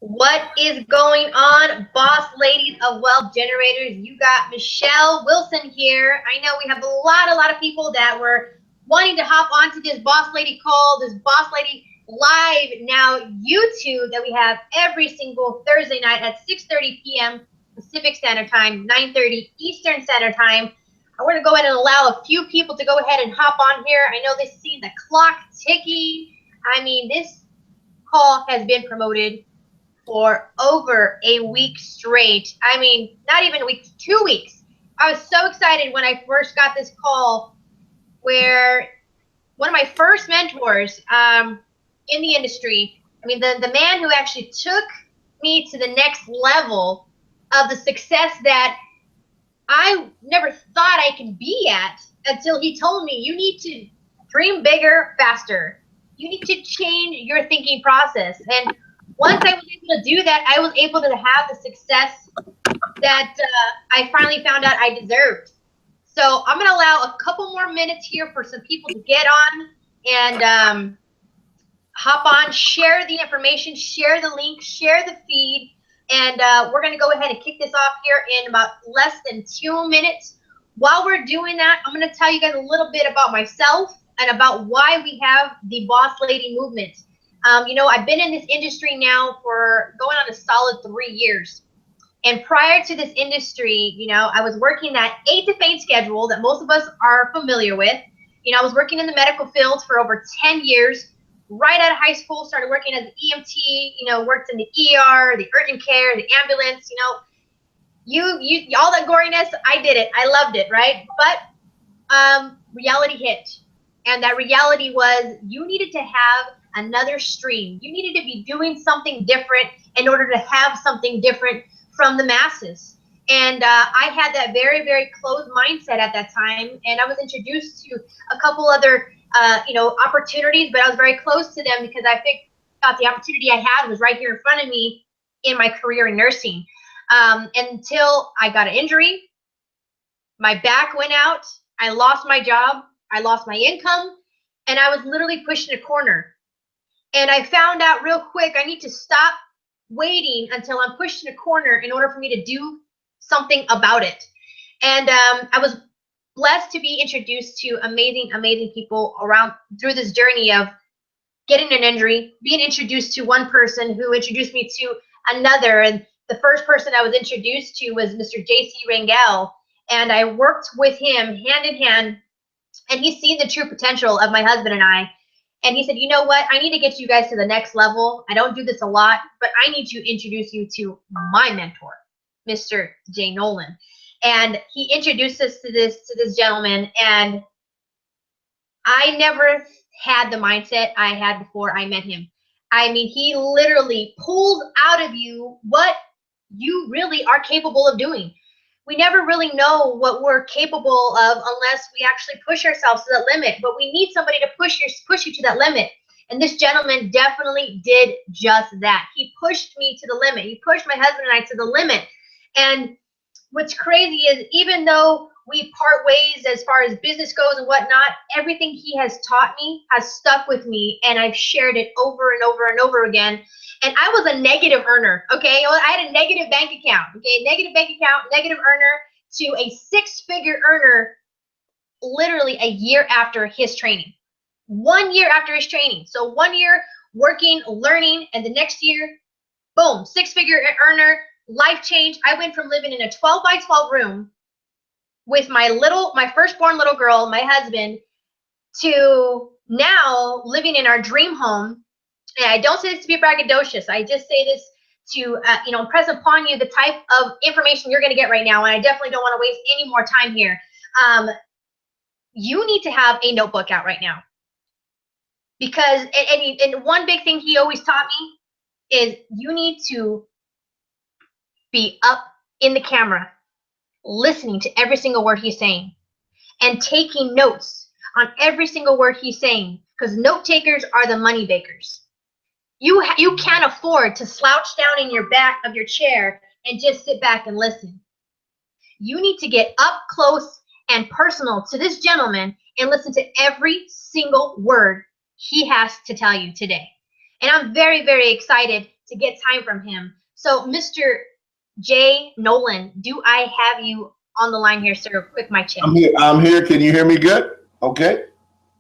What is going on, boss ladies of wealth generators? You got Michelle Wilson here. I know we have a lot of people that were wanting to hop onto this boss lady call, this boss lady live now YouTube that we have every single Thursday night at 6:30 p.m. Pacific Standard Time, 9:30 Eastern Standard Time. I want to go ahead and allow a few people to go ahead and hop on here. I know they see the clock ticking. I mean, this call has been promoted for over a week straight. I mean, not even a week, 2 weeks. I was so excited when I first got this call where one of my first mentors in the industry, I mean, the man who actually took me to the next level of the success that I never thought I could be at until he told me, you need to dream bigger, faster. You need to change your thinking process. And once I was able to do that, I was able to have the success that I finally found out I deserved. So I'm going to allow a couple more minutes here for some people to get on and hop on, share the information, share the link, share the feed, and we're going to go ahead and kick this off here in about less than 2 minutes. While we're doing that, I'm going to tell you guys a little bit about myself and about why we have the Boss Lady movement. I've been in this industry now for going on a solid 3 years. And prior to this industry, I was working that 8 to 5 schedule that most of us are familiar with. I was working in the medical field for over 10 years. Right out of high school, started working as an EMT, worked in the ER, the urgent care, the ambulance, you all that goriness, I did it. I loved it, right? But reality hit. And that reality was you needed to have another stream. You needed to be doing something different in order to have something different from the masses. And I had that very, very closed mindset at that time. And I was introduced to a couple other, opportunities, but I was very close to them because I thought the opportunity I had was right here in front of me in my career in nursing. Until I got an injury, my back went out, I lost my job, I lost my income, and I was literally pushed in a corner. And I found out real quick I need to stop waiting until I'm pushed in a corner in order for me to do something about it. And I was blessed to be introduced to amazing, amazing people around through this journey of getting an injury, being introduced to one person who introduced me to another. And the first person I was introduced to was Mr. J.C. Rangel. And I worked with him hand in hand, and he's seen the true potential of my husband and I. And he said, you know what? I need to get you guys to the next level. I don't do this a lot, but I need to introduce you to my mentor, Mr. J. Noland. And he introduced us to this gentleman, and I never had the mindset I had before I met him. I mean, he literally pulls out of you what you really are capable of doing. We never really know what we're capable of unless we actually push ourselves to that limit. But we need somebody to push you to that limit. And this gentleman definitely did just that. He pushed me to the limit. He pushed my husband and I to the limit. And what's crazy is even though we part ways as far as business goes and whatnot, everything he has taught me has stuck with me, and I've shared it over and over and over again. And I was a negative earner, okay? I had a negative bank account, okay? Negative bank account, negative earner to a six-figure earner literally a year after his training. 1 year after his training. So 1 year working, learning, and the next year, boom, six-figure earner, life change. I went from living in a 12 by 12 room with my firstborn little girl, my husband, to now living in our dream home. And I don't say this to be braggadocious. I just say this to, impress upon you the type of information you're going to get right now. And I definitely don't want to waste any more time here. You need to have a notebook out right now. Because, and one big thing he always taught me is you need to be up in the camera, listening to every single word he's saying and taking notes on every single word he's saying, because note takers are the money bakers. You can't afford to slouch down in your back of your chair and just sit back and listen. You need to get up close and personal to this gentleman and listen to every single word he has to tell you today. And I'm very, very excited to get time from him. So, Mr. J. Noland, do I have you on the line here, sir? Quick, my check. I'm here. I'm here. Can you hear me good? Okay.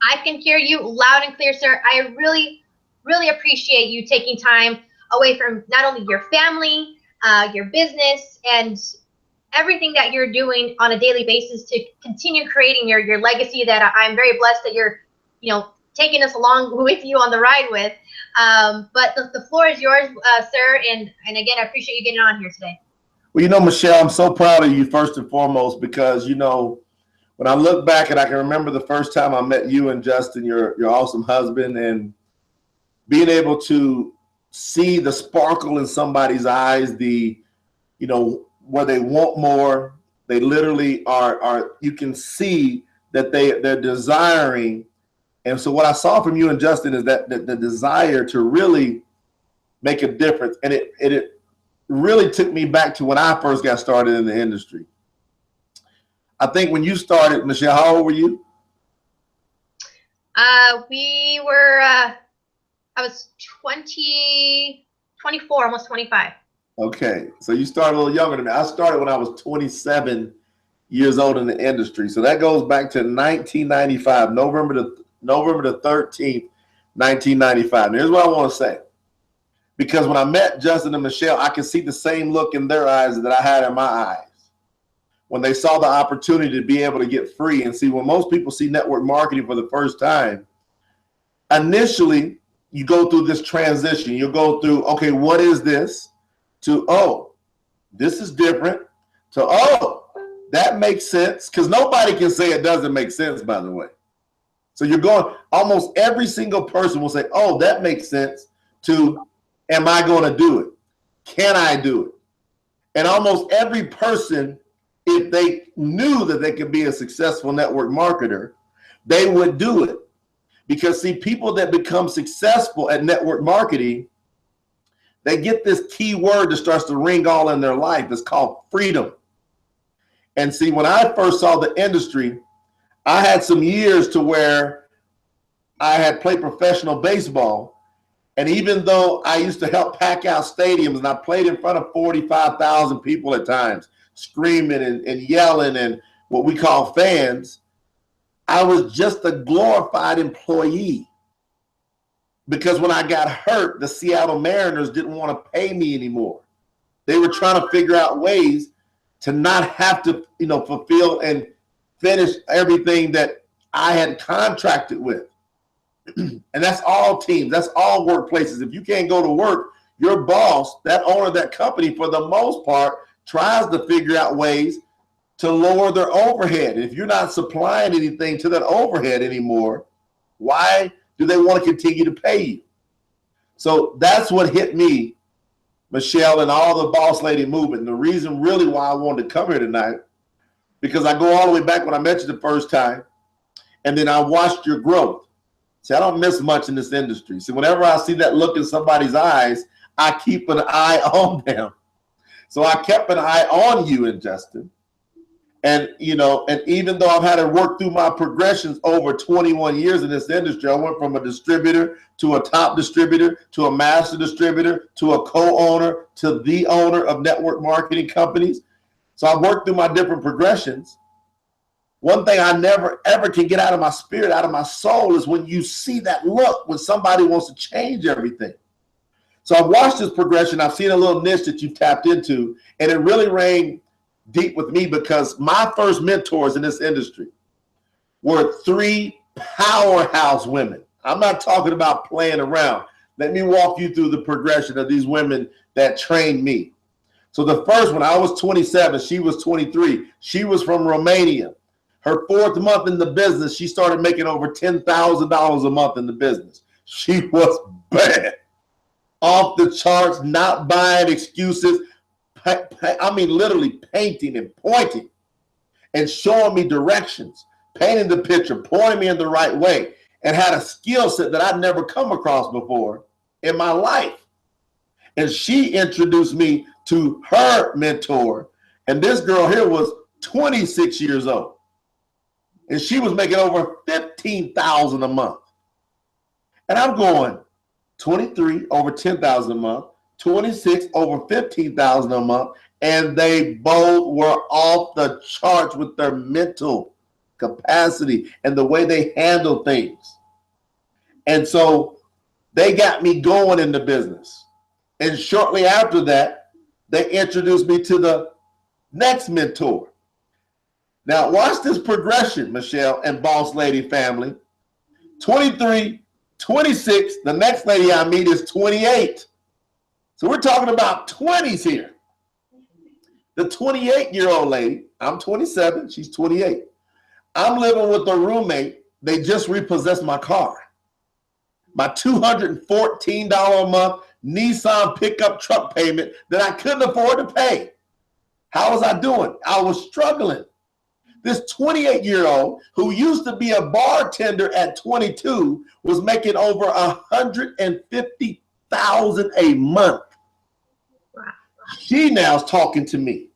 I can hear you loud and clear, sir. I really, really appreciate you taking time away from not only your family, your business, and everything that you're doing on a daily basis to continue creating your legacy that I'm very blessed that you're, taking us along with you on the ride with. But the floor is yours, sir. And again, I appreciate you getting on here today. Well, Michelle, I'm so proud of you first and foremost because, when I look back and I can remember the first time I met you and Justin, your awesome husband, and being able to see the sparkle in somebody's eyes, where they want more, they literally are you can see that they're desiring. And so what I saw from you and Justin is that the desire to really make a difference. And it really took me back to when I first got started in the industry. I think when you started, Michelle, how old were you? We were, I was 24, almost 25. Okay. So you started a little younger than me. I started when I was 27 years old in the industry. So that goes back to 1995, November the 13th, 1995. And here's what I want to say. Because when I met Justin and Michelle, I could see the same look in their eyes that I had in my eyes when they saw the opportunity to be able to get free. And see, when most people see network marketing for the first time, initially you go through this transition. You'll go through, okay, what is this? To, oh, this is different. To, oh, that makes sense. Because nobody can say it doesn't make sense, by the way. So you're going, almost every single person will say, oh, that makes sense. To, am I going to do it? Can I do it? And almost every person, if they knew that they could be a successful network marketer, they would do it. Because see, people that become successful at network marketing, they get this key word that starts to ring all in their life. It's called freedom. And see, when I first saw the industry, I had some years to where I had played professional baseball. And even though I used to help pack out stadiums and I played in front of 45,000 people at times, screaming and yelling and what we call fans, I was just a glorified employee. Because when I got hurt, the Seattle Mariners didn't want to pay me anymore. They were trying to figure out ways to not have to, fulfill and finish everything that I had contracted with. And that's all teams, that's all workplaces. If you can't go to work, your boss, that owner of that company, for the most part, tries to figure out ways to lower their overhead. If you're not supplying anything to that overhead anymore, why do they want to continue to pay you? So that's what hit me, Michelle, and all the boss lady movement. And the reason really why I wanted to come here tonight, because I go all the way back when I met you the first time, and then I watched your growth. See, I don't miss much in this industry. See, whenever I see that look in somebody's eyes, I keep an eye on them. So I kept an eye on you and Justin. And, and even though I've had to work through my progressions over 21 years in this industry, I went from a distributor to a top distributor to a master distributor to a co-owner to the owner of network marketing companies. So I worked through my different progressions. One thing I never, ever can get out of my spirit, out of my soul, is when you see that look, when somebody wants to change everything. So I've watched this progression. I've seen a little niche that you've tapped into, and it really rang deep with me because my first mentors in this industry were 3 powerhouse women. I'm not talking about playing around. Let me walk you through the progression of these women that trained me. So the first one, I was 27, she was 23. She was from Romania. Her 4th month in the business, she started making over $10,000 a month in the business. She was bad. Off the charts, not buying excuses. I mean, literally painting and pointing and showing me directions, painting the picture, pointing me in the right way, and had a skill set that I'd never come across before in my life. And she introduced me to her mentor. And this girl here was 26 years old. And she was making over $15,000 a month. And I'm going, 23, over $10,000 a month, 26 over 15,000 a month, and they both were off the charts with their mental capacity and the way they handle things. And so they got me going in the business. And shortly after that, they introduced me to the next mentor. Now, watch this progression, Michelle and Boss Lady family. 23, 26, the next lady I meet is 28. So we're talking about 20s here. The 28-year-old lady, I'm 27, she's 28. I'm living with a roommate. They just repossessed my car. My $214 a month Nissan pickup truck payment that I couldn't afford to pay. How was I doing? I was struggling. This 28-year-old who used to be a bartender at 22 was making over $150,000 a month. She now is talking to me.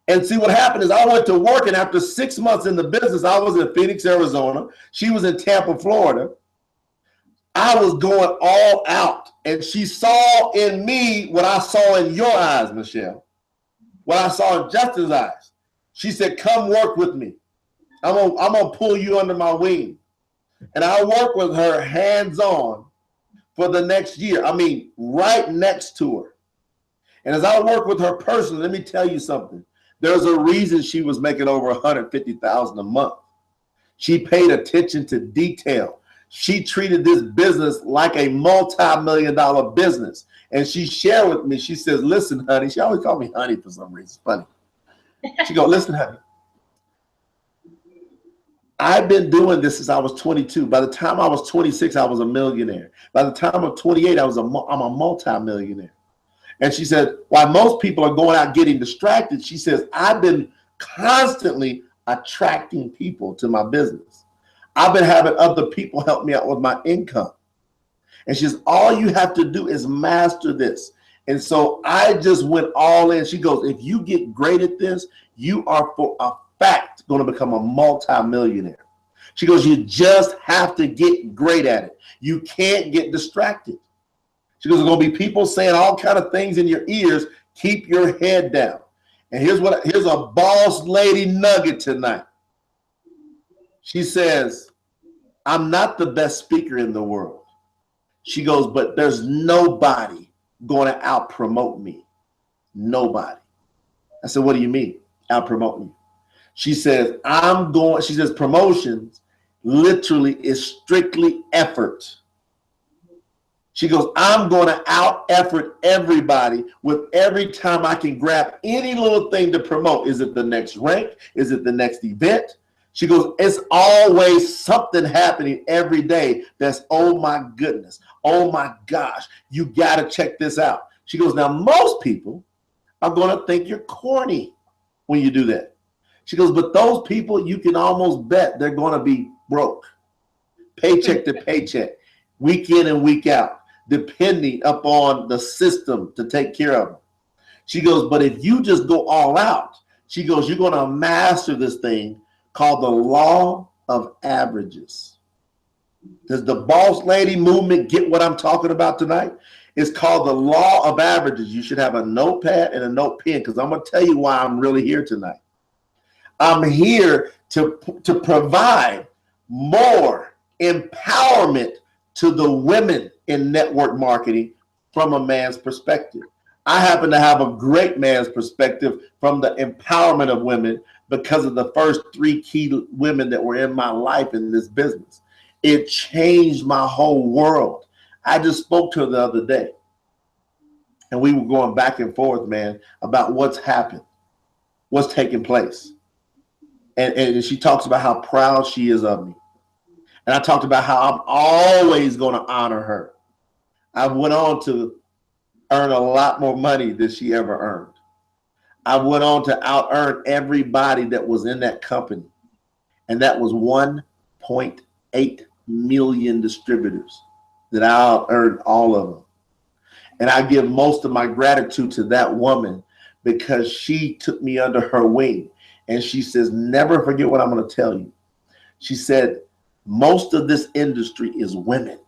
And see, what happened is I went to work, and after 6 months in the business, I was in Phoenix, Arizona. She was in Tampa, Florida. I was going all out, and she saw in me what I saw in your eyes, Michelle, what I saw in Justin's eyes. She said, come work with me. I'm gonna pull you under my wing. And I worked with her hands-on for the next year. I mean, right next to her. And as I work with her personally, let me tell you something. There's a reason she was making over $150,000 a month. She paid attention to detail. She treated this business like a multi-million-dollar business. And she shared with me, she says, listen, honey, she always called me honey for some reason. It's funny. She goes, listen, honey, I've been doing this since I was 22. By the time I was 26, I was a millionaire. By the time I'm 28, I'm a multi-millionaire. And she said, while most people are going out getting distracted, she says, I've been constantly attracting people to my business. I've been having other people help me out with my income. And she says, all you have to do is master this. And so I just went all in. She goes, if you get great at this, you are for a fact going to become a multi-millionaire. She goes, you just have to get great at it. You can't get distracted. She goes, there's going to be people saying all kind of things in your ears. Keep your head down. And here's a boss lady nugget tonight. She says, I'm not the best speaker in the world. She goes, but there's nobody going to out promote me. Nobody. I said, what do you mean out promote me? She says, she says promotions literally is strictly effort. She goes, I'm going to out effort everybody with every time I can grab any little thing to promote. Is it the next rank? Is it the next event? She goes, it's always something happening every day that's, oh my goodness, oh my gosh, you got to check this out. She goes, now most people are going to think you're corny when you do that. She goes, but those people, you can almost bet they're going to be broke, paycheck to paycheck, week in and week out, depending upon the system to take care of them. She goes, but if you just go all out, she goes, you're going to master this thing called the law of averages. Does the boss lady movement get what I'm talking about tonight? It's called the law of averages. You should have a notepad and a note pen, because I'm going to tell you why I'm really here tonight. I'm here to provide more empowerment to the women in network marketing from a man's perspective. I happen to have a great man's perspective from the empowerment of women because of the first 3 key women that were in my life in this business. It changed my whole world. I just spoke to her the other day, and we were going back and forth, man, about what's happened, what's taking place. And she talks about how proud she is of me. And I talked about how I'm always going to honor her. I went on to earn a lot more money than she ever earned. I went on to out-earn everybody that was in that company. And that was 1.8 million distributors that I out-earned all of them. And I give most of my gratitude to that woman because she took me under her wing. And she says, never forget what I'm going to tell you. She said, most of this industry is women.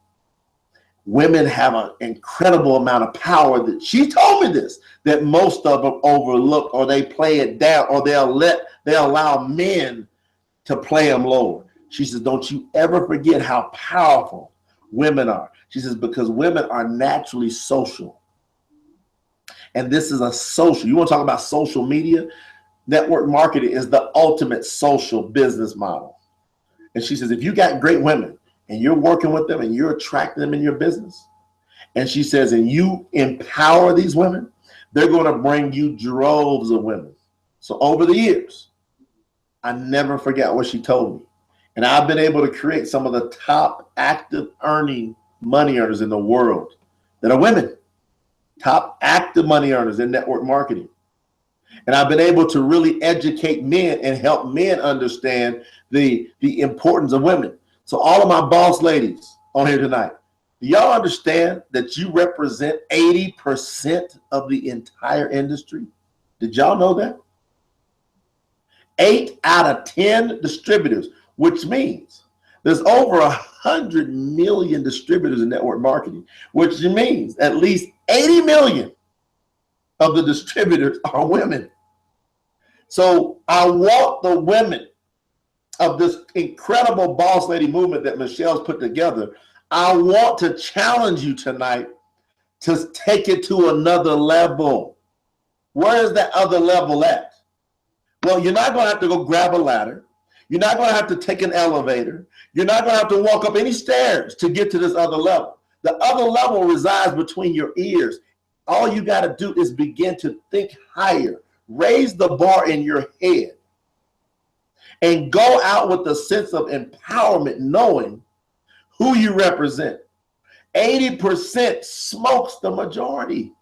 women have an incredible amount of power that she told me this, that most of them overlook, or they play it down, or they allow men to play them lower. She says, don't you ever forget how powerful women are. She says, because women are naturally social. And this is a social, you want to talk about social media? Network marketing is the ultimate social business model. And she says, if you got great women and you're working with them and you're attracting them in your business, and she says, and you empower these women, they're going to bring you droves of women. So over the years, I never forget what she told me. And I've been able to create some of the top active earning money earners in the world that are women, top active money earners in network marketing. And I've been able to really educate men and help men understand the importance of women. So all of my boss ladies on here tonight, do y'all understand that you represent 80% of the entire industry? Did y'all know that? 8 out of 10 distributors, which means there's over 100 million distributors in network marketing, which means at least 80 million of the distributors are women. So I want the women of this incredible boss lady movement that Michelle's put together, I want to challenge you tonight to take it to another level. Where is that other level at? Well, you're not going to have to go grab a ladder. You're not going to have to take an elevator. You're not going to have to walk up any stairs to get to this other level. The other level resides between your ears. All you got to do is begin to think higher. Raise the bar in your head and go out with a sense of empowerment, knowing who you represent. 80% smokes the majority.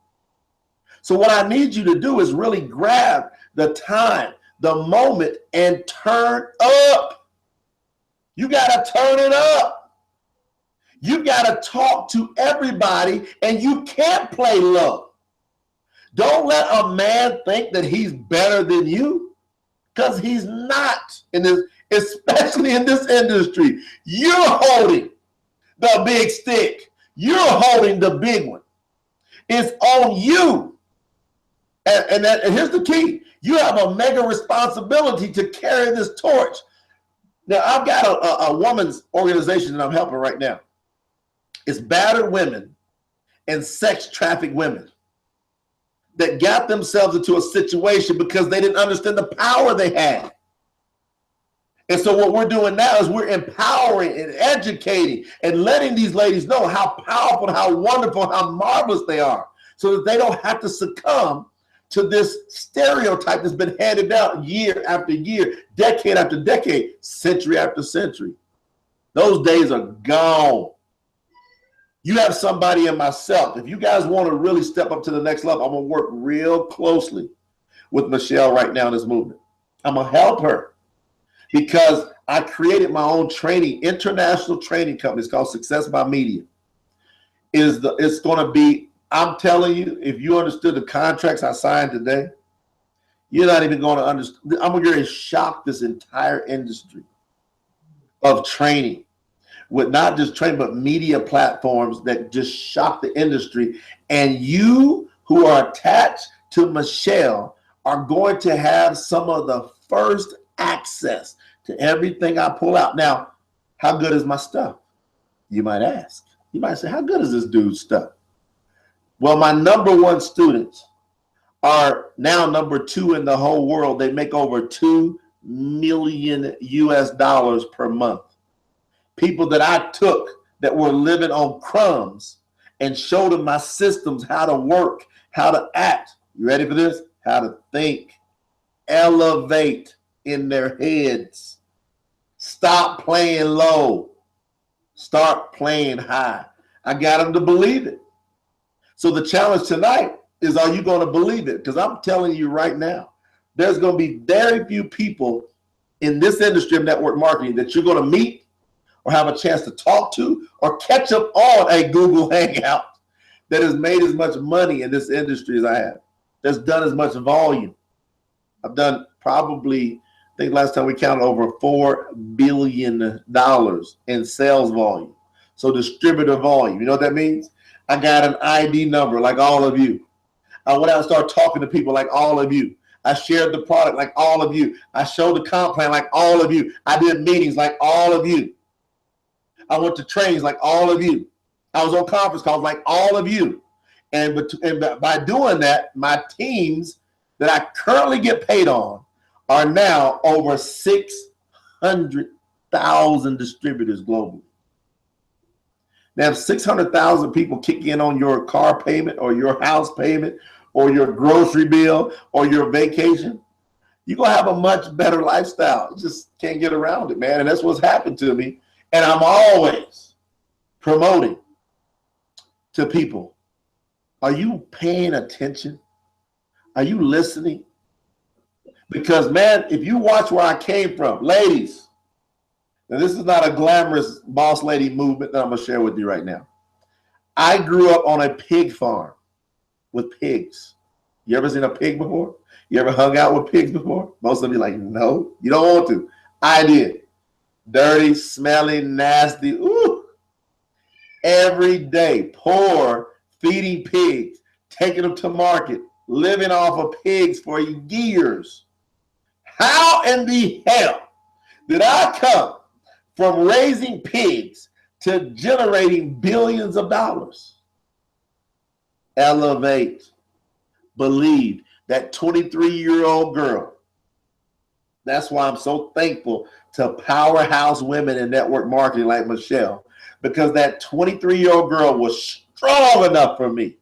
So what I need you to do is really grab the time, the moment, and turn up. You got to turn it up. You got to talk to everybody, and you can't play low. Don't let a man think that he's better than you, because he's not, in this, especially in this industry. You're holding the big stick. You're holding the big one. It's on you. And here's the key. You have a mega responsibility to carry this torch. Now, I've got a woman's organization that I'm helping right now. It's battered women and sex trafficked women that got themselves into a situation because they didn't understand the power they had. And so what we're doing now is we're empowering and educating and letting these ladies know how powerful, how wonderful, how marvelous they are, so that they don't have to succumb to this stereotype that's been handed down year after year, decade after decade, century after century. Those days are gone. You have somebody in myself. If you guys want to really step up to the next level, I'm going to work real closely with Michelle right now in this movement. I'm going to help her because I created my own training, international training company. It's called Success by Media. It's going to be, I'm telling you, if you understood the contracts I signed today, you're not even going to understand. I'm going to shock this entire industry of training. With not just training, but media platforms that just shock the industry. And you who are attached to Michelle are going to have some of the first access to everything I pull out. Now, how good is my stuff? You might ask. You might say, how good is this dude's stuff? Well, my #1 students are now #2 in the whole world. They make over $2 million US per month. People that I took that were living on crumbs and showed them my systems, how to work, how to act. You ready for this? How to think, elevate in their heads. Stop playing low. Start playing high. I got them to believe it. So the challenge tonight is, are you going to believe it? Because I'm telling you right now, there's going to be very few people in this industry of network marketing that you're going to meet or have a chance to talk to or catch up on a Google Hangout that has made as much money in this industry as I have, that's done as much volume. I've done probably, I think last time we counted, over $4 billion in sales volume. So distributor volume, you know what that means? I got an ID number like all of you. I went out and started talking to people like all of you. I shared the product like all of you. I showed the comp plan like all of you. I did meetings like all of you. I went to trainings like all of you. I was on conference calls like all of you. And by doing that, my teams that I currently get paid on are now over 600,000 distributors globally. Now, if 600,000 people kick in on your car payment or your house payment or your grocery bill or your vacation, you're going to have a much better lifestyle. You just can't get around it, man. And that's what's happened to me. And I'm always promoting to people. Are you paying attention? Are you listening? Because, man, if you watch where I came from, ladies, now this is not a glamorous boss lady movement that I'm going to share with you right now. I grew up on a pig farm with pigs. You ever seen a pig before? You ever hung out with pigs before? Most of you like, no, you don't want to. I did. Dirty, smelly, nasty. Ooh. Every day, poor, feeding pigs, taking them to market, living off of pigs for years. How in the hell did I come from raising pigs to generating billions of dollars? Elevate. Believe. That 23-year-old girl. That's why I'm so thankful to powerhouse women in network marketing like Michelle, because that 23-year-old girl was strong enough for me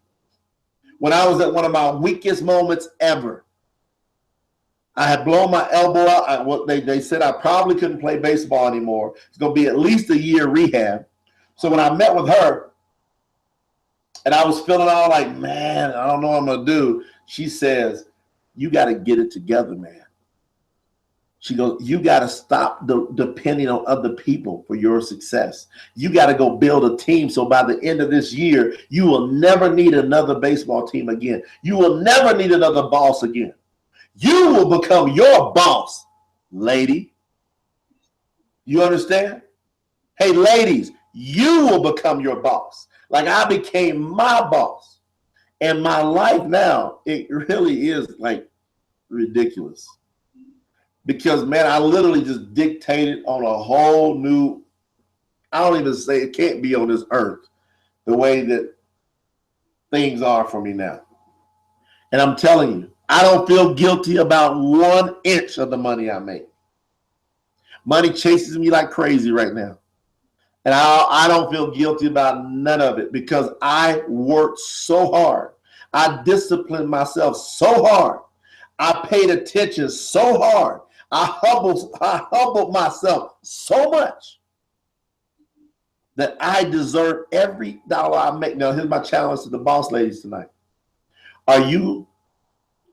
when I was at one of my weakest moments ever. I had blown my elbow out. They said I probably couldn't play baseball anymore. It's going to be at least a year rehab. So when I met with her and I was feeling all like, man, I don't know what I'm going to do. She says, you got to get it together, man. She goes, you got to stop depending on other people for your success. You got to go build a team. So by the end of this year, you will never need another baseball team again. You will never need another boss again. You will become your boss, lady. You understand? Hey, ladies, you will become your boss. Like I became my boss. And my life now, it really is like ridiculous. Because, man, I literally just dictated on a whole new, I don't even say it can't be on this earth the way that things are for me now. And I'm telling you, I don't feel guilty about 1 inch of the money I make. Money chases me like crazy right now. And I don't feel guilty about none of it because I worked so hard. I disciplined myself so hard. I paid attention so hard. I humbled myself so much that I deserve every dollar I make. Now, here's my challenge to the boss ladies tonight. Are you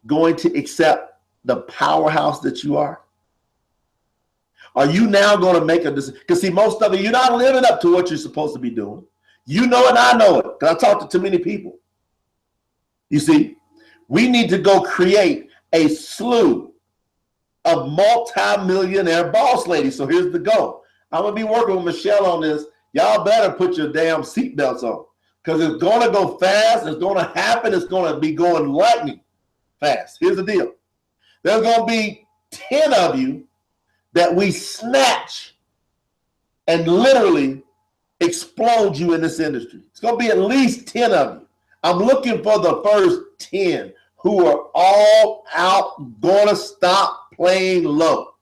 going to accept the powerhouse that you are? Are you now going to make a decision? Because see, most of it, you're not living up to what you're supposed to be doing. You know it, I know it, because I talk to too many people. You see, we need to go create a slew of multi-millionaire boss ladies. So here's the goal. I'm going to be working with Michelle on this. Y'all better put your damn seatbelts on because it's going to go fast. It's going to happen. It's going to be going lightning fast. Here's the deal. There's going to be 10 of you that we snatch and literally explode you in this industry. It's going to be at least 10 of you. I'm looking for the first 10 who are all out going to stop playing low.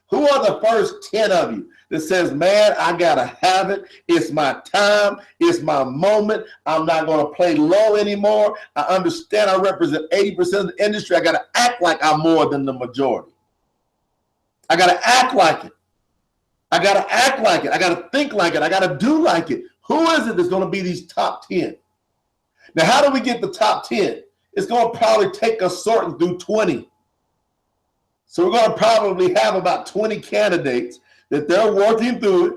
Who are the first 10 of you that says, man, I got to have it. It's my time. It's my moment. I'm not going to play low anymore. I understand I represent 80% of the industry. I got to act like I'm more than the majority. I got to act like it. I got to act like it. I got to think like it. I got to do like it. Who is it that's going to be these top 10? Now, how do we get the top 10? It's going to probably take us sorting through 20. So we're going to probably have about 20 candidates that they're working through it.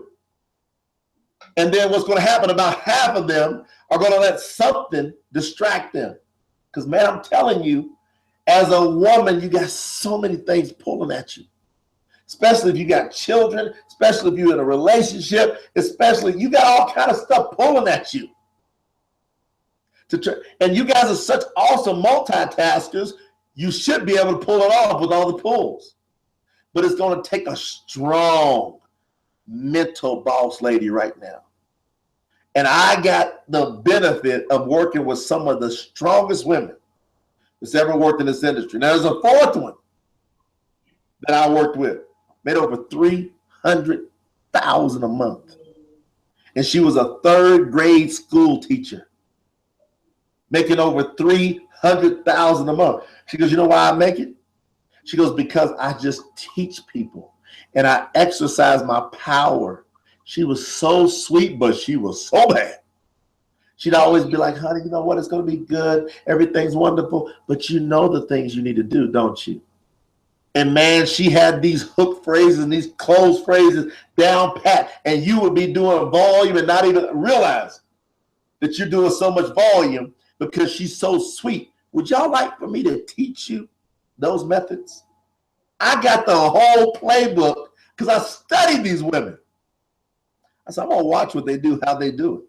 And then what's going to happen, about half of them are going to let something distract them. Because, man, I'm telling you, as a woman, you got so many things pulling at you. especially if you got children, especially if you're in a relationship, especially you got all kind of stuff pulling at you. And you guys are such awesome multitaskers, you should be able to pull it off with all the pulls. But it's going to take a strong mental boss lady right now. And I got the benefit of working with some of the strongest women that's ever worked in this industry. Now, there's a fourth one that I worked with, made over $300,000 a month. And she was a third grade school teacher, making over $300,000 a month. She goes, you know why I make it? She goes, because I just teach people and I exercise my power. She was so sweet, but she was so bad. She'd always be like, honey, you know what? It's going to be good. Everything's wonderful. But you know the things you need to do, don't you? And man, she had these hook phrases and these closed phrases down pat. And you would be doing volume and not even realize that you're doing so much volume because she's so sweet. Would y'all like for me to teach you those methods? I got the whole playbook because I studied these women. I said, I'm going to watch what they do, how they do it.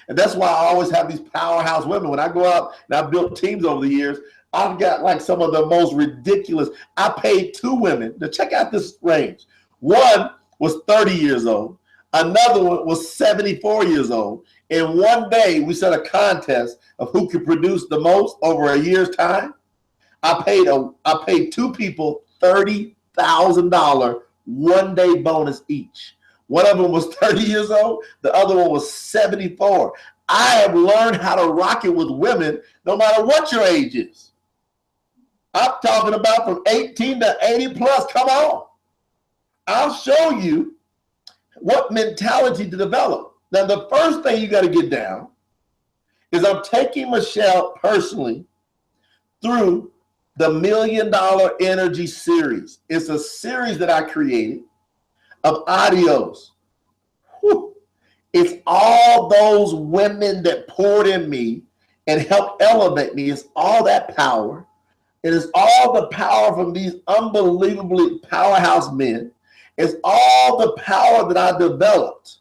And that's why I always have these powerhouse women. When I go out and I've built teams over the years, I've got like some of the most ridiculous. I paid two women to check out this range. One was 30 years old. Another one was 74 years old. And one day we set a contest of who could produce the most over a year's time. I paid two people $30,000 one-day bonus each. One of them was 30 years old. The other one was 74. I have learned how to rock it with women no matter what your age is. I'm talking about from 18 to 80 plus. Come on. I'll show you what mentality to develop. Now, the first thing you got to get down is I'm taking Michelle personally through the $1 Million Energy series. It's a series that I created of audios. Whew. It's all those women that poured in me and helped elevate me. It's all that power. It is all the power from these unbelievably powerhouse men. It's all the power that I developed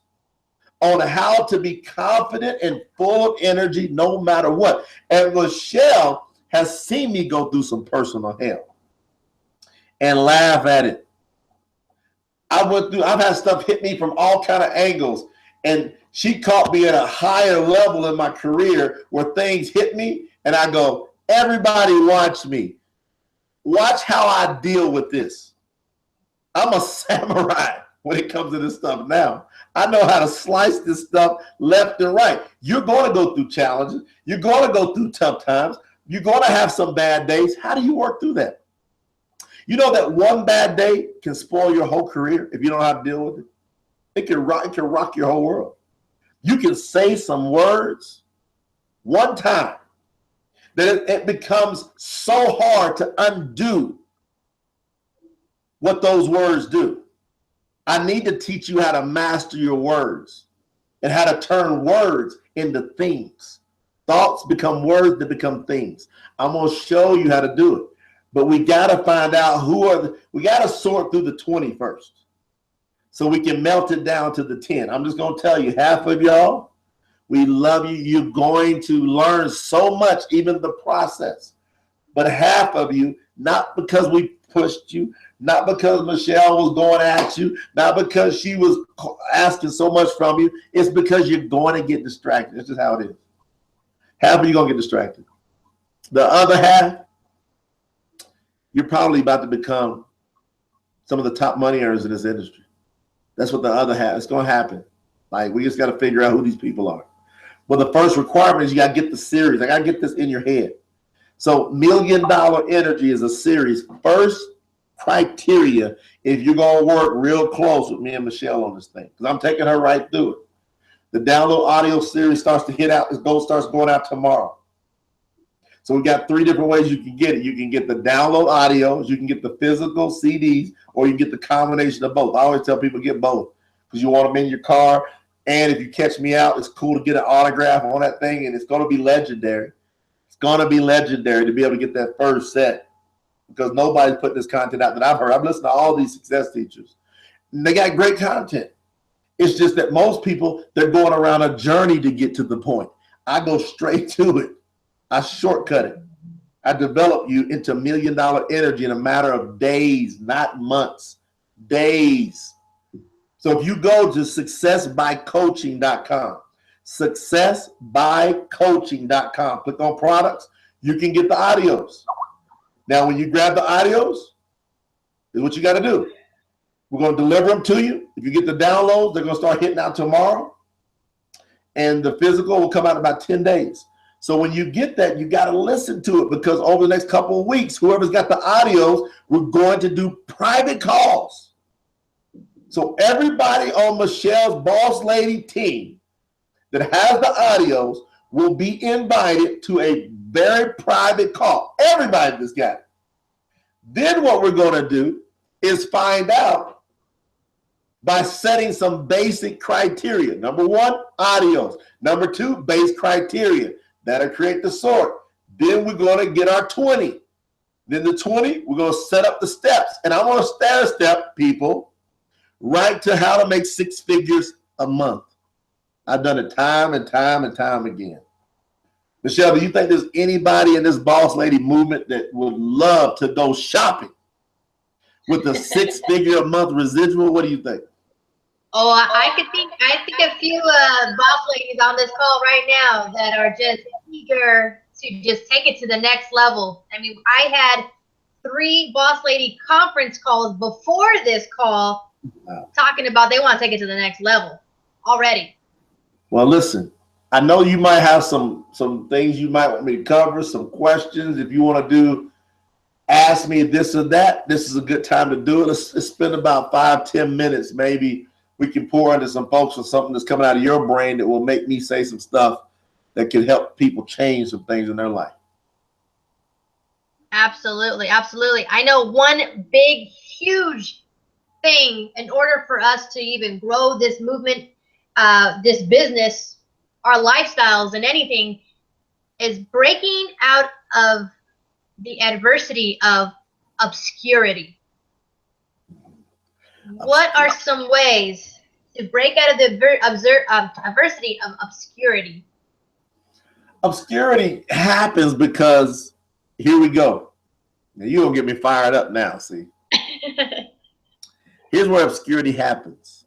on how to be confident and full of energy no matter what. And Michelle has seen me go through some personal hell and laugh at it. I've had stuff hit me from all kind of angles, and she caught me at a higher level in my career where things hit me, and I go, everybody watch me. Watch how I deal with this. I'm a samurai when it comes to this stuff now. I know how to slice this stuff left and right. You're going to go through challenges. You're going to go through tough times. You're going to have some bad days. How do you work through that? You know that one bad day can spoil your whole career if you don't know how to deal with it. It can rock your whole world. You can say some words one time that it becomes so hard to undo what those words do. I need to teach you how to master your words and how to turn words into things. Thoughts become words that become things. I'm going to show you how to do it. But we got to find out we got to sort through the 20 first so we can melt it down to the 10. I'm just going to tell you, half of y'all, we love you. You're going to learn so much, even the process. But half of you, not because we pushed you, not because Michelle was going at you, not because she was asking so much from you. It's because you're going to get distracted. That's just how it is. Half of you going to get distracted. The other half, you're probably about to become some of the top money earners in this industry. That's what the other half, it's going to happen. Like, we just got to figure out who these people are. But the first requirement is you got to get the series. I got to get this in your head. So $1 Million Energy is a series. First criteria, if you're going to work real close with me and Michelle on this thing, because I'm taking her right through it. The download audio series starts to hit out. Starts going out tomorrow. So we got 3 different ways you can get it. You can get the download audios, you can get the physical CDs, or you can get the combination of both. I always tell people get both because you want them in your car. And if you catch me out, it's cool to get an autograph on that thing, and it's going to be legendary. It's going to be legendary to be able to get that first set because nobody's putting this content out that I've heard. I've listened to all these success teachers, and they got great content. It's just that most people, they're going around a journey to get to the point. I go straight to it. I shortcut it. I develop you into $1 million energy in a matter of days, not months, days. So if you go to successbycoaching.com, successbycoaching.com, click on products, you can get the audios. Now, when you grab the audios, this is what you got to do. We're going to deliver them to you. If you get the downloads, they're going to start hitting out tomorrow. And the physical will come out in about 10 days. So when you get that, you got to listen to it, because over the next couple of weeks, whoever's got the audios, we're going to do private calls. So everybody on Michelle's Boss Lady team that has the audios will be invited to a very private call. Everybody that's got it. Then what we're going to do is find out by setting some basic criteria. Number one, audios. Number two, base criteria. That'll create the sort. Then we're going to get our 20. Then the 20, we're going to set up the steps. And I want to stair-step people right to how to make 6 figures a month. I've done it time and time and time again. Michelle, do you think there's anybody in this Boss Lady movement that would love to go shopping with a 6 figure a month residual? What do you think? Oh, I think a few boss ladies on this call right now that are just eager to just take it to the next level. I mean, I had 3 boss lady conference calls before this call talking about they want to take it to the next level already. Well, listen, I know you might have some things you might want me to cover, some questions. If you want to do ask me this or that, this is a good time to do it. Let's spend about 5-10 minutes. Maybe we can pour into some folks or something that's coming out of your brain that will make me say some stuff that can help people change some things in their life. Absolutely. Absolutely. I know one big, huge thing in order for us to even grow this movement, this business, our lifestyles and anything is breaking out of the adversity of obscurity. What are some ways to break out of the adversity of obscurity? Obscurity happens because, here we go. Now you're going to get me fired up now, see. Here's where obscurity happens.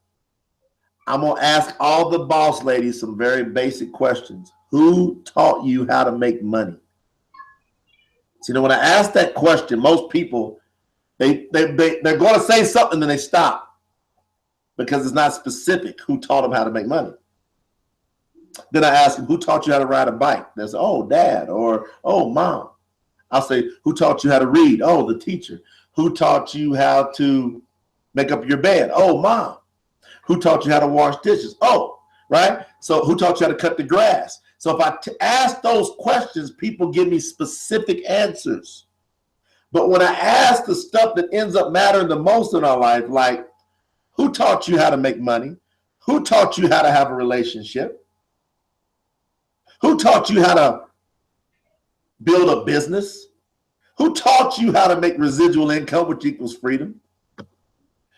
I'm going to ask all the boss ladies some very basic questions. Who taught you how to make money? So, when I ask that question, most people, they're going to say something and then they stop because it's not specific who taught them how to make money. Then I ask them, who taught you how to ride a bike? They say, oh, dad, or oh, mom. I'll say, who taught you how to read? Oh, the teacher. Who taught you how to make up your bed? Oh, mom. Who taught you how to wash dishes? Oh, right? So who taught you how to cut the grass? So if I ask those questions, people give me specific answers. But when I ask the stuff that ends up mattering the most in our life, like who taught you how to make money? Who taught you how to have a relationship? Who taught you how to build a business? Who taught you how to make residual income, which equals freedom?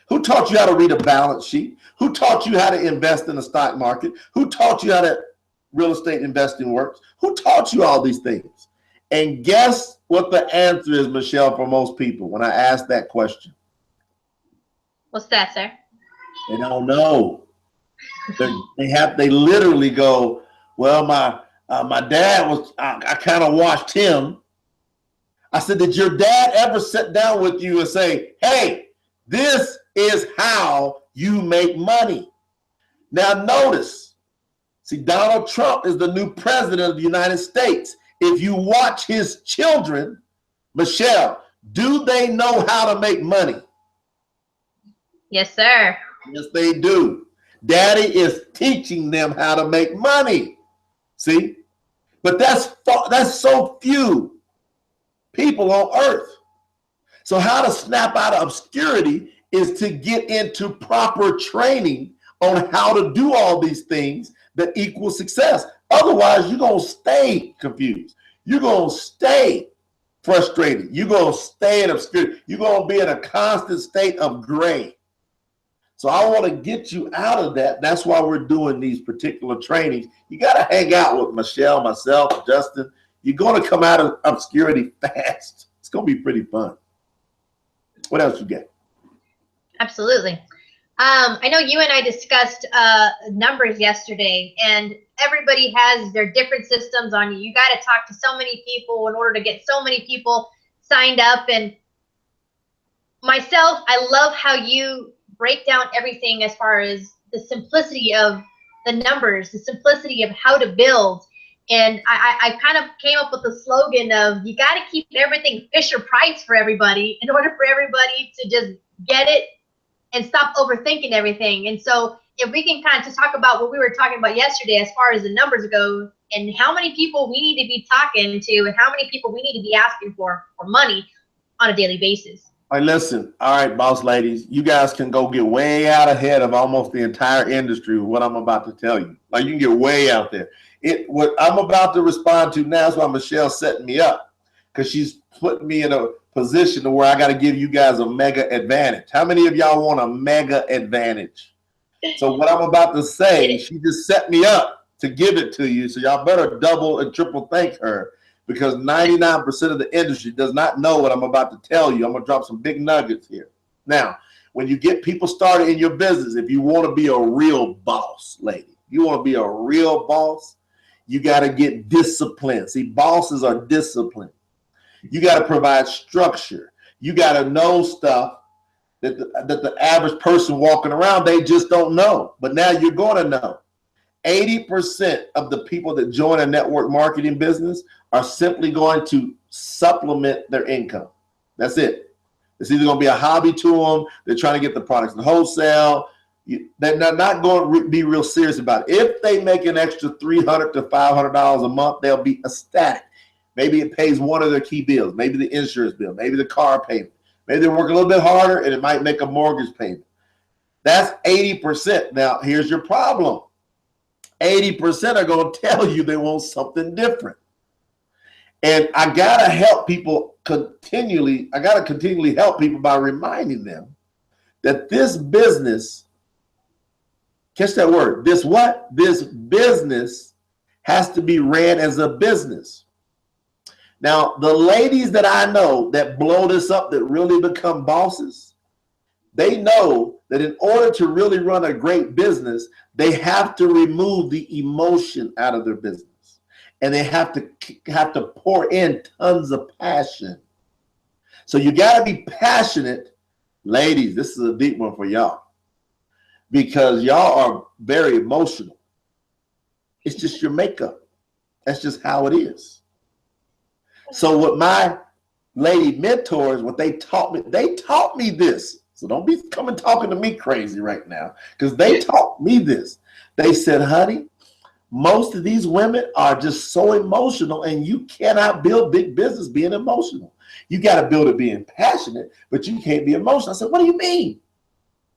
Who taught you how to read a balance sheet? Who taught you how to invest in the stock market? Who taught you how to real estate investing works? Who taught you all these things? And guess what the answer is, Michelle, for most people when I ask that question? What's that, sir? They don't know. They literally go, well, my dad was, I kind of watched him. I said, did your dad ever sit down with you and say, hey, this is how you make money? Now notice, see, Donald Trump is the new president of the United States. If you watch his children, Michelle, do they know how to make money? Yes, sir. Yes, they do. Daddy is teaching them how to make money. See? But that's so few people on earth. So how to snap out of obscurity is to get into proper training on how to do all these things that equal success. Otherwise, you're going to stay confused. You're going to stay frustrated. You're going to stay in obscurity. You're going to be in a constant state of gray. So I want to get you out of that. That's why we're doing these particular trainings. You got to hang out with Michelle, myself, Justin. You're going to come out of obscurity fast. It's going to be pretty fun. What else you got? Absolutely. I know you and I discussed numbers yesterday, and everybody has their different systems on you. You got to talk to so many people in order to get so many people signed up. And myself, I love how you break down everything as far as the simplicity of the numbers, the simplicity of how to build. And I kind of came up with the slogan of, you got to keep everything Fisher Price for everybody in order for everybody to just get it and stop overthinking everything. And so if we can kind of just talk about what we were talking about yesterday as far as the numbers go, and how many people we need to be talking to and how many people we need to be asking for money on a daily basis. All right, listen. All right, boss ladies, you guys can go get way out ahead of almost the entire industry with what I'm about to tell you. Like, you can get way out there. What I'm about to respond to now is why Michelle's setting me up, because she's putting me in a position to where I got to give you guys a mega advantage. How many of y'all want a mega advantage? So what I'm about to say, she just set me up to give it to you. So y'all better double and triple thank her, because 99% of the industry does not know what I'm about to tell you. I'm going to drop some big nuggets here. Now, when you get people started in your business, if you want to be a real boss lady, you want to be a real boss, you got to get disciplined. See, bosses are disciplined. You got to provide structure. You got to know stuff that the average person walking around, they just don't know. But now you're going to know. 80% of the people that join a network marketing business are simply going to supplement their income. That's it. It's either going to be a hobby to them. They're trying to get the products in wholesale. They're not going to be real serious about it. If they make an extra $300 to $500 a month, they'll be ecstatic. Maybe it pays one of their key bills, maybe the insurance bill, maybe the car payment. Maybe they work a little bit harder and it might make a mortgage payment. That's 80%. Now, here's your problem. 80% are going to tell you they want something different. And I got to help people continually. I got to continually help people by reminding them that this business, catch that word, this what? This business has to be ran as a business. Now, the ladies that I know that blow this up, that really become bosses, they know that in order to really run a great business, they have to remove the emotion out of their business. And they have to pour in tons of passion. So you got to be passionate. Ladies, this is a deep one for y'all, because y'all are very emotional. It's just your makeup. That's just how it is. So what my lady mentors, what they taught me this. So don't be coming talking to me crazy right now, because they taught me this. They said, honey, most of these women are just so emotional, and you cannot build big business being emotional. You got to build it being passionate, but you can't be emotional. I said, what do you mean?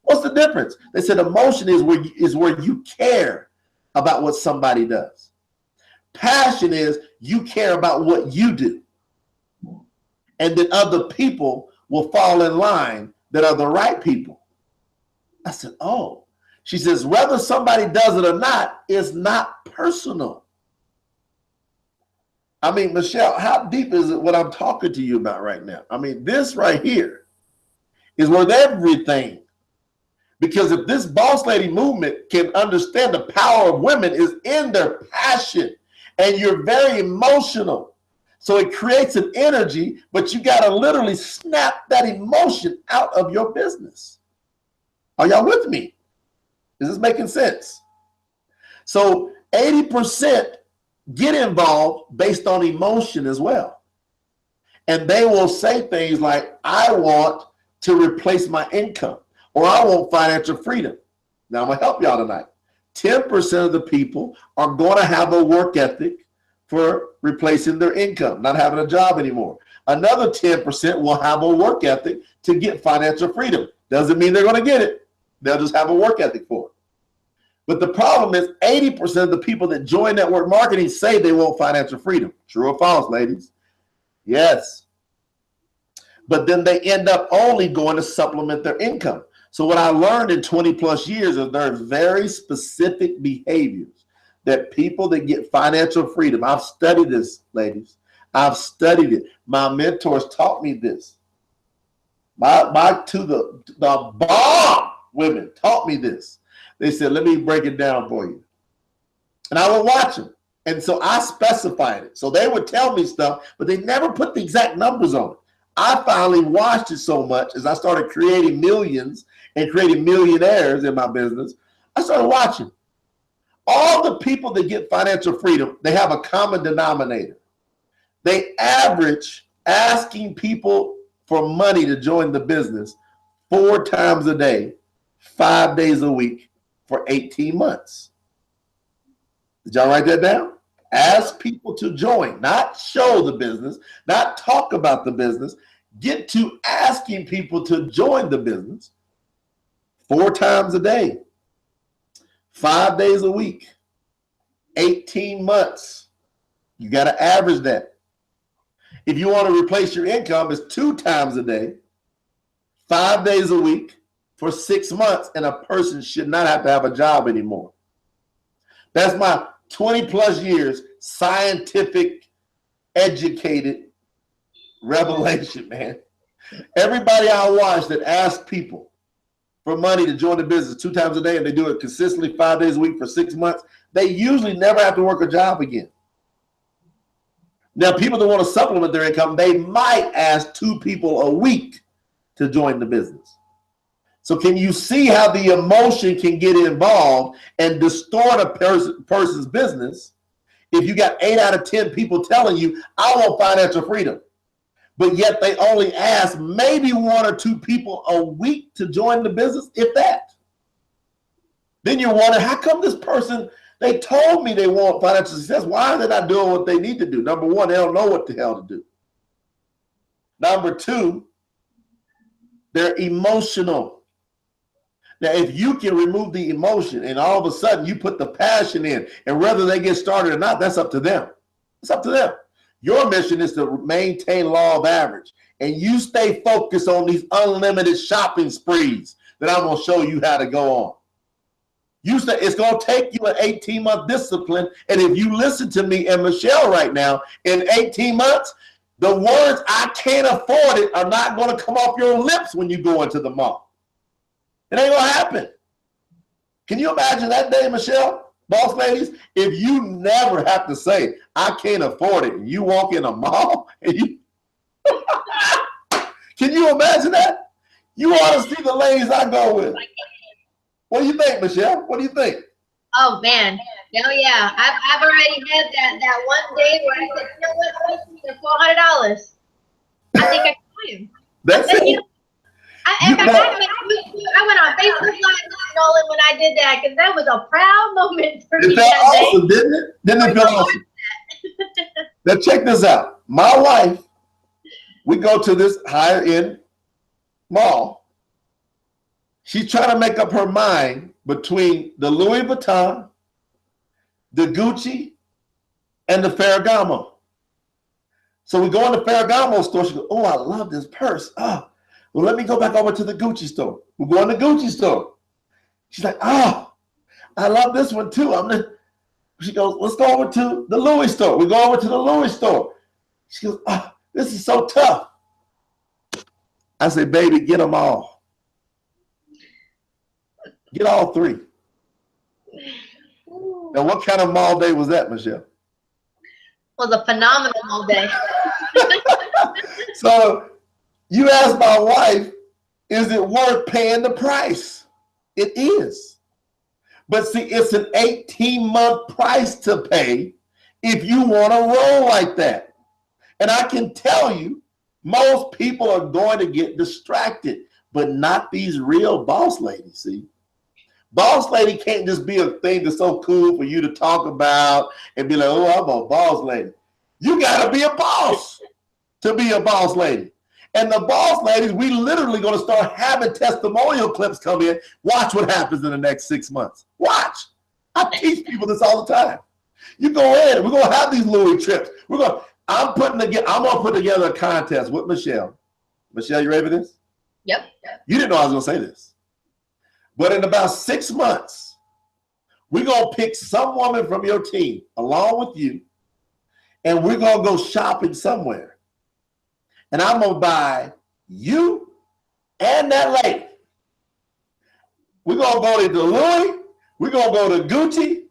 What's the difference? They said emotion is where you care about what somebody does. Passion is you care about what you do. And then other people will fall in line that are the right people. I said, oh. She says, whether somebody does it or not is not personal. I mean, Michelle, how deep is it what I'm talking to you about right now? I mean, this right here is worth everything. Because if this boss lady movement can understand the power of women is in their passion, and you're very emotional. So it creates an energy, but you got to literally snap that emotion out of your business. Are y'all with me? Is this making sense? So 80% get involved based on emotion as well. And they will say things like, I want to replace my income, or I want financial freedom. Now I'm going to help y'all tonight. 10% of the people are going to have a work ethic for replacing their income, not having a job anymore. Another 10% will have a work ethic to get financial freedom. Doesn't mean they're going to get it. They'll just have a work ethic for it. But the problem is 80% of the people that join network marketing say they want financial freedom. True or false, ladies? Yes. but then they end up only going to supplement their income. So what I learned in 20 plus years is there are very specific behaviors that people that get financial freedom, I've studied this, ladies. I've studied it. My mentors taught me this. The bomb women taught me this. They said, let me break it down for you. And I would watch them. And so I specified it. So they would tell me stuff, but they never put the exact numbers on it. I finally watched it so much as I started creating millions and creating millionaires in my business. I started watching. All the people that get financial freedom, they have a common denominator. They average asking people for money to join the business 4 times a day, 5 days a week for 18 months. Did y'all write that down? Ask people to join, not show the business, not talk about the business. Get to asking people to join the business 4 times a day, 5 days a week, 18 months. You got to average that. If you want to replace your income, it's 2 times a day, 5 days a week for 6 months, and a person should not have to have a job anymore. That's my 20 plus years scientific, educated revelation, man. Everybody I watch that asks people for money to join the business 2 times a day, and they do it consistently 5 days a week for 6 months, they usually never have to work a job again. Now, people that want to supplement their income, they might ask 2 people a week to join the business. So can you see how the emotion can get involved and distort a person's business if you got 8 out of 10 people telling you, I want financial freedom, but yet they only ask maybe 1 or 2 people a week to join the business, if that. Then you wonder, how come this person, they told me they want financial success. Why are they not doing what they need to do? Number 1, they don't know what the hell to do. Number 2, they're emotional. Now, if you can remove the emotion and all of a sudden you put the passion in, and whether they get started or not, that's up to them. It's up to them. Your mission is to maintain law of average, and you stay focused on these unlimited shopping sprees that I'm going to show you how to go on. It's going to take you an 18-month discipline, and if you listen to me and Michelle right now, in 18 months, the words "I can't afford it" are not going to come off your lips when you go into the mall. It ain't gonna happen. Can you imagine that day, Michelle, boss ladies, if you never have to say, I can't afford it, and you walk in a mall and you can you imagine that? You ought to see the ladies I go with. What do you think, Michelle? What do you think? Oh man. Oh yeah. I've already had that one day where I said, you know what, $400. I think I can buy him. That's it. I went on Facebook Live, Noland, when I did that, because that was a proud moment for me. It felt awesome, didn't it? Didn't it feel awesome? Now check this out. My wife, we go to this higher end mall. She's trying to make up her mind between the Louis Vuitton, the Gucci, and the Ferragamo. So we go in the Ferragamo store. She goes, oh, I love this purse. Oh. Well, let me go back over to the Gucci store. We're going to the Gucci store. She's like, oh, I love this one too. She goes, let's go over to the Louis store. We go over to the Louis store. She goes, oh, this is so tough. I say, baby, get them all. Get all 3. Now, what kind of mall day was that, Michelle? It was a phenomenal mall day. So, you asked my wife, is it worth paying the price? It is. But see, it's an 18-month price to pay if you want to roll like that. And I can tell you, most people are going to get distracted, but not these real boss ladies, see? Boss lady can't just be a thing that's so cool for you to talk about and be like, oh, I'm a boss lady. You got to be a boss to be a boss lady. And the boss ladies, we literally going to start having testimonial clips come in. Watch what happens in the next 6 months. Watch. I teach people this all the time. You go in, we're going to have these Louis trips. I'm going to put together a contest with Michelle. Michelle, you ready for this? Yep. You didn't know I was going to say this. But in about 6 months, we're going to pick some woman from your team along with you, and we're going to go shopping somewhere. And I'm going to buy you and that lady. We're going to go to Louis. We're going to go to Gucci.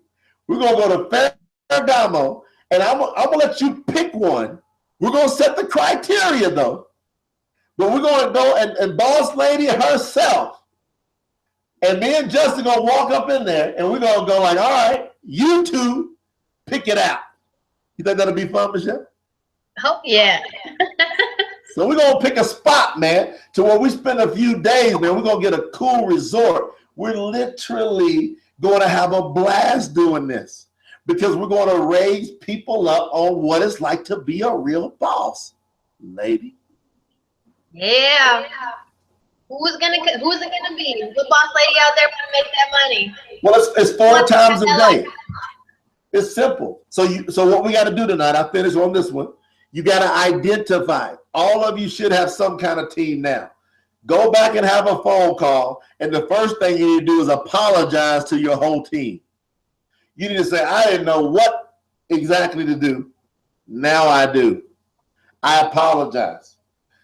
We're going to go to Ferragamo. And I'm going to let you pick one. We're going to set the criteria, though. But we're going to go and boss lady herself. And me and Justin going to walk up in there, and we're going to go like, all right, you two pick it out. You think that'll be fun, Michelle? Oh, yeah. So we're going to pick a spot, man, to where we spend a few days, man. We're going to get a cool resort. We're literally going to have a blast doing this because we're going to raise people up on what it's like to be a real boss, lady. Yeah. Who's it gonna be? What boss lady out there gonna make that money? Well, it's 4 times a day. It's simple. So what we got to do tonight, I finish on this one. You got to identify. All of you should have some kind of team now. Go back and have a phone call, and the first thing you need to do is apologize to your whole team. You need to say, I didn't know what exactly to do. Now I do. I apologize.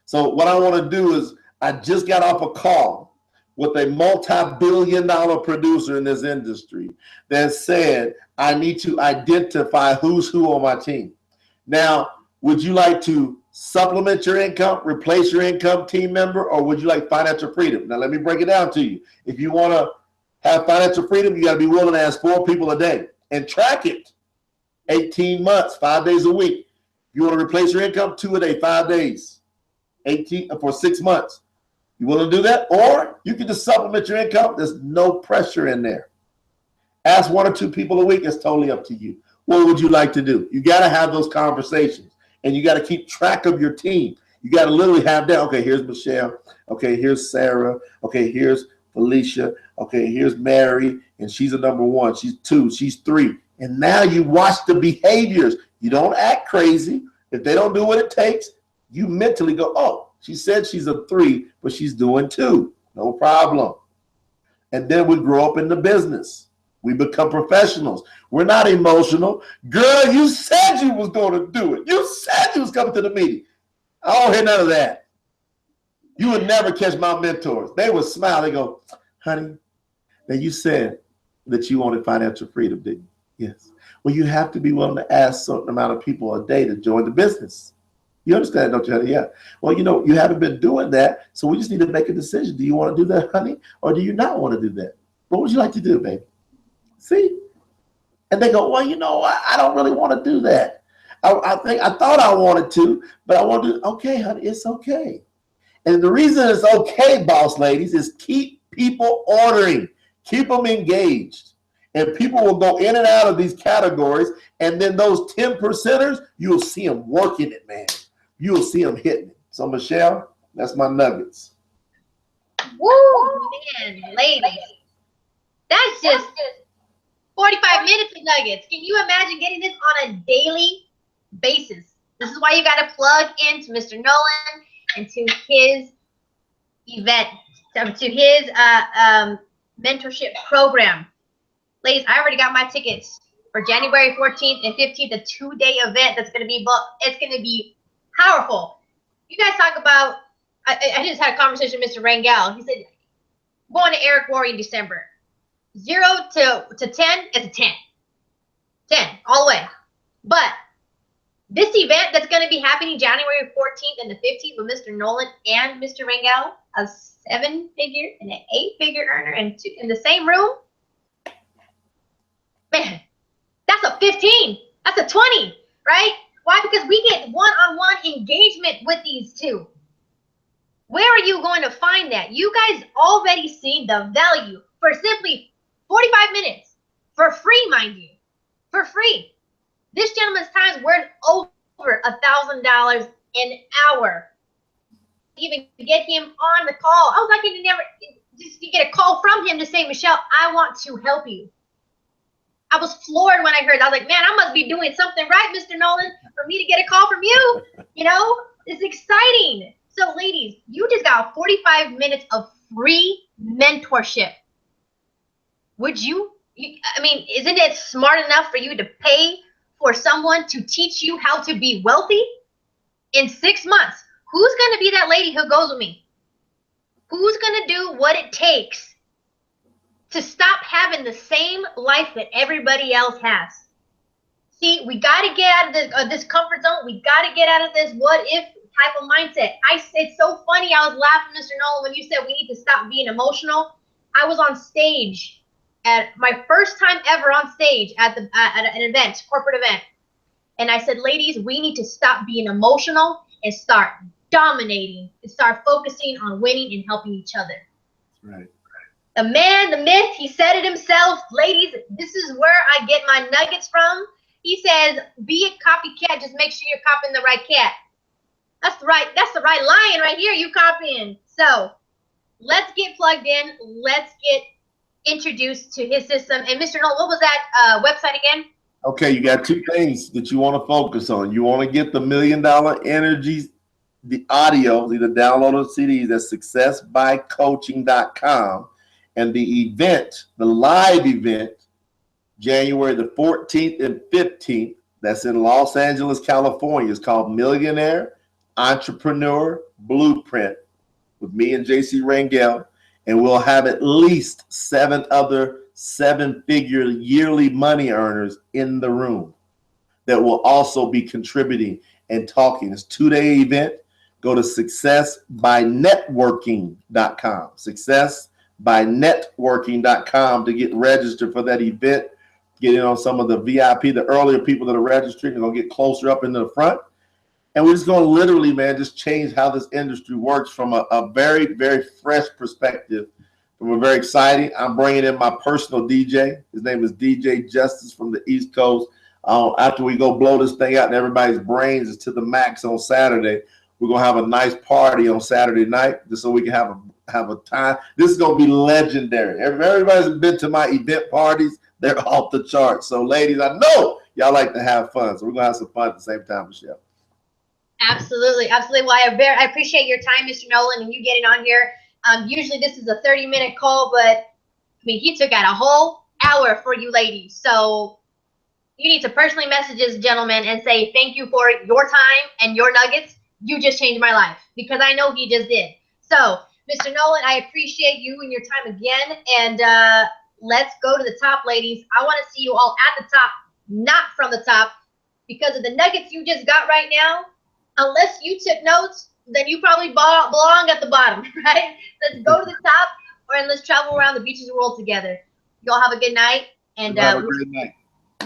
So what I want to do is I just got off a call with a multi-billion-dollar producer in this industry that said, I need to identify who's who on my team. Now, would you like to supplement your income, replace your income team member, or would you like financial freedom? Now, let me break it down to you. If you want to have financial freedom, you got to be willing to ask 4 people a day and track it. 18 months, 5 days a week. If you want to replace your income, 2 a day, 5 days, 18 for 6 months. You willing to do that? Or you can just supplement your income. There's no pressure in there. Ask 1 or 2 people a week. It's totally up to you. What would you like to do? You got to have those conversations, and you got to keep track of your team. You got to literally have that. Okay, here's Michelle. Okay, here's Sarah. Okay, here's Felicia. Okay, here's Mary, and she's a number 1. She's 2. She's 3. And now you watch the behaviors. You don't act crazy. If they don't do what it takes, you mentally go, oh, she said she's a 3, but she's doing 2. No problem. And then we grow up in the business. We become professionals. We're not emotional. Girl, you said you was going to do it. You said you was coming to the meeting. I don't hear none of that. You would never catch my mentors. They would smile. They go, honey, now you said that you wanted financial freedom, didn't you? Yes. Well, you have to be willing to ask a certain amount of people a day to join the business. You understand, don't you, honey? Yeah. Well, you haven't been doing that, so we just need to make a decision. Do you want to do that, honey, or do you not want to do that? What would you like to do, baby? See? And they go, well, I don't really want to do that. I thought I wanted to, but I want to do, okay, honey, it's okay. And the reason it's okay, boss ladies, is keep people ordering. Keep them engaged. And people will go in and out of these categories, and then those 10%ers, you'll see them working it, man. You'll see them hitting it. So, Michelle, that's my nuggets. Woo, man, ladies. That's just 45 minutes of nuggets. Can you imagine getting this on a daily basis? This is why you got to plug into Mr. Noland and to his event, to his mentorship program. Ladies, I already got my tickets for January 14th and 15th, a 2-day event that's going to be booked. It's going to be powerful. You guys talk about, I just had a conversation with Mr. Rangel. He said, going to Eric Worre in December. 0 to 10 is a 10. 10, all the way. But this event that's going to be happening January 14th and the 15th with Mr. Noland and Mr. Rangel, a 7-figure and an 8-figure earner in the same room, man, that's a 15. That's a 20, right? Why? Because we get one-on-one engagement with these two. Where are you going to find that? You guys already seen the value for simply 45 minutes. For free, mind you. For free. This gentleman's time is worth over $1,000 an hour. Even get him on the call. I was like, you get a call from him to say, Michelle, I want to help you. I was floored when I heard that. I was like, man, I must be doing something right, Mr. Noland, for me to get a call from you. It's exciting. So ladies, you just got 45 minutes of free mentorship. Would you, I mean, isn't it smart enough for you to pay for someone to teach you how to be wealthy in 6 months? Who's going to be that lady who goes with me? Who's going to do what it takes to stop having the same life that everybody else has? See, we got to get out of this comfort zone. We got to get out of this what if type of mindset. It's so funny. I was laughing, Mr. Nolan, when you said we need to stop being emotional. I was on stage at my first time ever on stage at an event, corporate event. And I said, ladies, we need to stop being emotional and start dominating and start focusing on winning and helping each other. Right. The man, the myth, he said it himself. Ladies, this is where I get my nuggets from. He says, be a copycat, just make sure you're copying the right cat. That's the right lion right here, you copying. So let's get plugged in. Let's get introduced to his system. And Mr. Noel, what was that website again? Okay, you got two things that you want to focus on. You want to get the $1 Million Energy, the audio, the downloaded CDs at successbycoaching.com. And the event, the live event, January the 14th and 15th, that's in Los Angeles, California. It's called Millionaire Entrepreneur Blueprint with me and JC Rangel. And we'll have at least 7 other 7-figure yearly money earners in the room that will also be contributing and talking. It's a 2-day event. Go to successbynetworking.com. Successbynetworking.com to get registered for that event. Get in on some of the VIP, the earlier people that are registering. They're going to get closer up into the front. And we're just going to literally, man, just change how this industry works from a very, very fresh perspective. And we're very excited. I'm bringing in my personal DJ. His name is DJ Justice from the East Coast. After we go blow this thing out and everybody's brains is to the max on Saturday, we're going to have a nice party on Saturday night just so we can have a time. This is going to be legendary. Everybody's been to my event parties. They're off the charts. So, ladies, I know y'all like to have fun. So we're going to have some fun at the same time, Michelle. Absolutely. Absolutely. Well, I appreciate your time, Mr. Nolan, and you getting on here. Usually this is a 30-minute call, but I mean, he took out a whole hour for you ladies. So you need to personally message this gentleman and say, thank you for your time and your nuggets. You just changed my life, because I know he just did. So, Mr. Nolan, I appreciate you and your time again. And let's go to the top, ladies. I want to see you all at the top, not from the top, because of the nuggets you just got right now. Unless you took notes, then you probably belong at the bottom, right? Let's go to the top, and let's travel around the beaches of the world together. You all have a good night, and have a great night.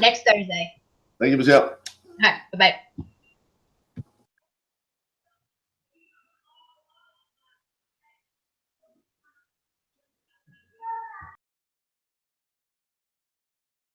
Next Thursday. Thank you, Michelle. All right, bye-bye.